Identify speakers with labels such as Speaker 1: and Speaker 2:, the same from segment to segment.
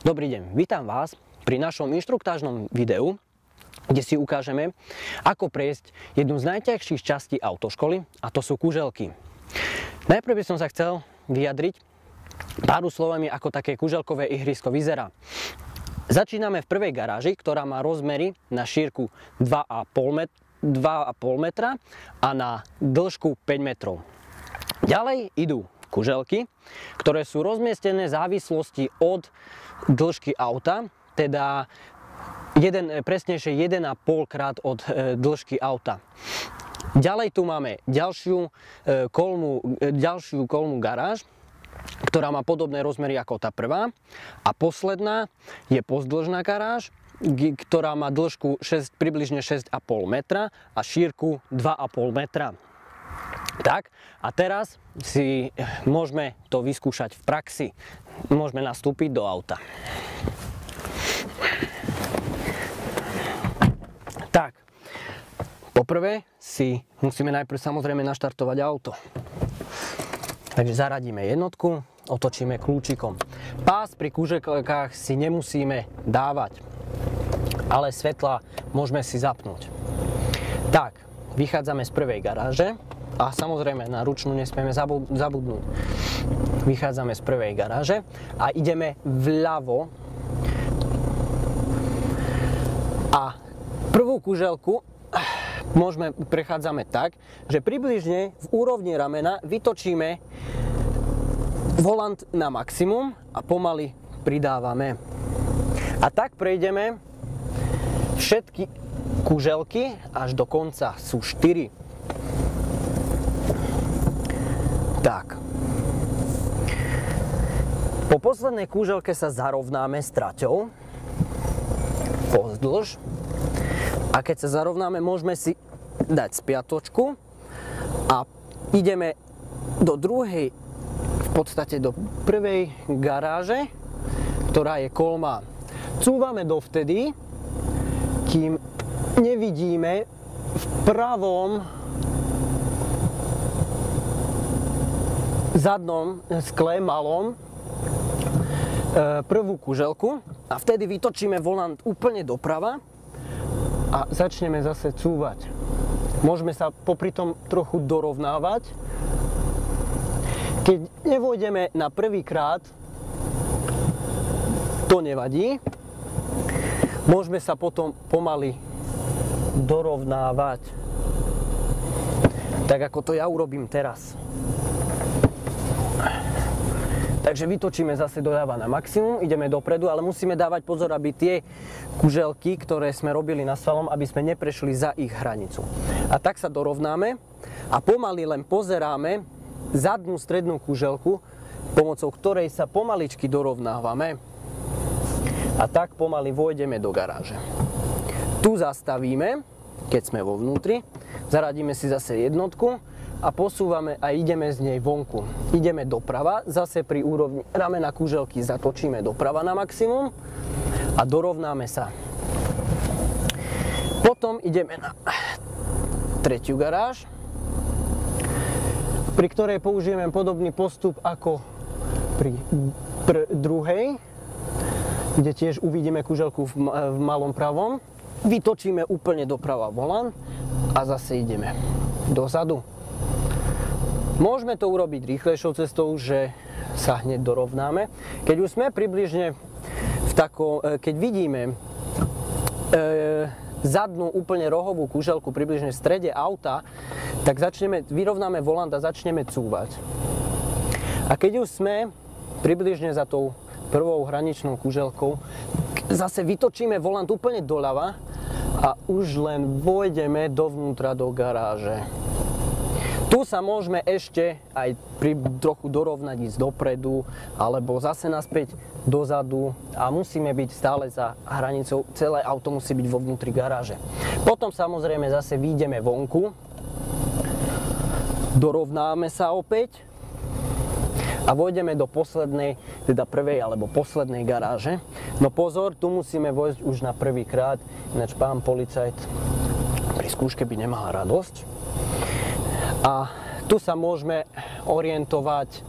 Speaker 1: Dobrý deň, vítam vás pri našom inštruktážnom videu, kde si ukážeme, ako prejsť jednu z najťažších častí autoškoly, a to sú kuželky. Najprv by som sa chcel vyjadriť pár slovami, ako také kuželkové ihrisko vyzerá. Začíname v prvej garáži, ktorá má rozmery na šírku 2,5 metra a na dĺžku 5 metrov. Ďalej idú kuželky, ktoré sú rozmiestnené v závislosti od dĺžky auta, teda presnejšie 1,5 krát od dĺžky auta. Ďalej tu máme ďalšiu kolmú garáž, ktorá má podobné rozmery ako tá prvá. A posledná je pozdĺžná garáž, ktorá má dĺžku približne 6,5 metra a šírku 2,5 metra. Tak, a teraz si môžeme to vyskúšať v praxi. Môžeme nastúpiť do auta. Tak, poprvé si musíme najprv samozrejme naštartovať auto. Takže zaradíme jednotku, otočíme kľúčikom. Pás pri kuželkách si nemusíme dávať, ale svetla môžeme si zapnúť. Tak, vychádzame z prvej garáže. A samozrejme na ručnú nesmieme zabudnúť. Vychádzame z prvej garáže a ideme vľavo. A prvú kuželku prechádzame tak, že približne v úrovni ramena vytočíme volant na maximum a pomaly pridávame. A tak prejdeme všetky kuželky až do konca. Sú 4. Tak. Po poslednej kúželke sa zarovnáme s traťou pozdĺž. A keď sa zarovnáme, môžeme si dať spiatočku a ideme do druhej, v podstate do prvej garáže, ktorá je kolmá. Cúvame dovtedy, kým nevidíme v pravom zadnom skle malom prvú kuželku a vtedy vytočíme volant úplne doprava a začneme zase cúvať. Môžeme sa popri tom trochu dorovnávať. Keď nevojdeme na prvý krát, to nevadí. Môžeme sa potom pomaly dorovnávať. Tak ako to ja urobím teraz. Takže vytočíme zase doľava na maximum, ideme dopredu, ale musíme dávať pozor, aby tie kuželky, ktoré sme robili na slalom, aby sme neprešli za ich hranicu. A tak sa dorovnáme a pomaly len pozeráme zadnú strednú kuželku, pomocou ktorej sa pomaličky dorovnávame. A tak pomaly vojdeme do garáže. Tu zastavíme, keď sme vo vnútri, zaradíme si zase jednotku, a posúvame a ideme z nej vonku. Ideme doprava, zase pri úrovni ramena kuželky zatočíme doprava na maximum a dorovnáme sa. Potom ideme na tretiu garáž, pri ktorej použijeme podobný postup ako pri druhej, kde tiež uvidíme kuželku v malom pravom. Vytočíme úplne doprava volant a zase ideme dozadu. Môžeme to urobiť rýchlejšou cestou, že sa hneď dorovnáme. Keď už sme približne keď vidíme zadnú úplne rohovú kuželku približne v strede auta, tak vyrovnáme volant a začneme cúvať. A keď už sme približne za tou prvou hraničnou kuželkou, zase vytočíme volant úplne doľava a už len vojdeme dovnútra do garáže. Tu sa môžeme ešte aj trochu dorovnať, ísť dopredu, alebo zase naspäť dozadu a musíme byť stále za hranicou. Celé auto musí byť vo vnútri garáže. Potom samozrejme zase vyjdeme vonku, dorovnáme sa opäť a vojdeme do poslednej, teda prvej alebo poslednej garáže. No pozor, tu musíme vojsť už na prvý krát, ináč pán policajt pri skúške by nemal radosť. A tu sa môžeme orientovať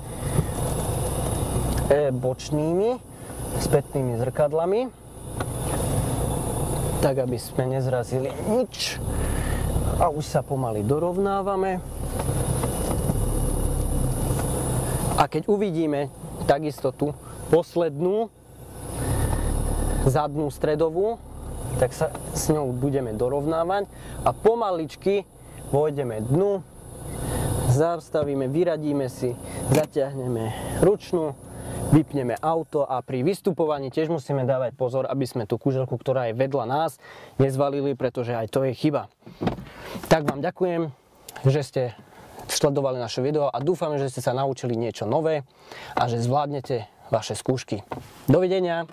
Speaker 1: bočnými spätnými zrkadlami, tak aby sme nezrazili nič. A už sa pomaly dorovnávame. A keď uvidíme takisto tú poslednú zadnú stredovú, tak sa s ňou budeme dorovnávať a pomaličky vôjdeme dnu, zastavíme, vyradíme si, zatiahneme ručnú, vypneme auto a pri vystupovaní tiež musíme dávať pozor, aby sme tú kuželku, ktorá je vedľa nás, nezvalili, pretože aj to je chyba. Tak vám ďakujem, že ste sledovali naše video a dúfam, že ste sa naučili niečo nové a že zvládnete vaše skúšky. Dovidenia.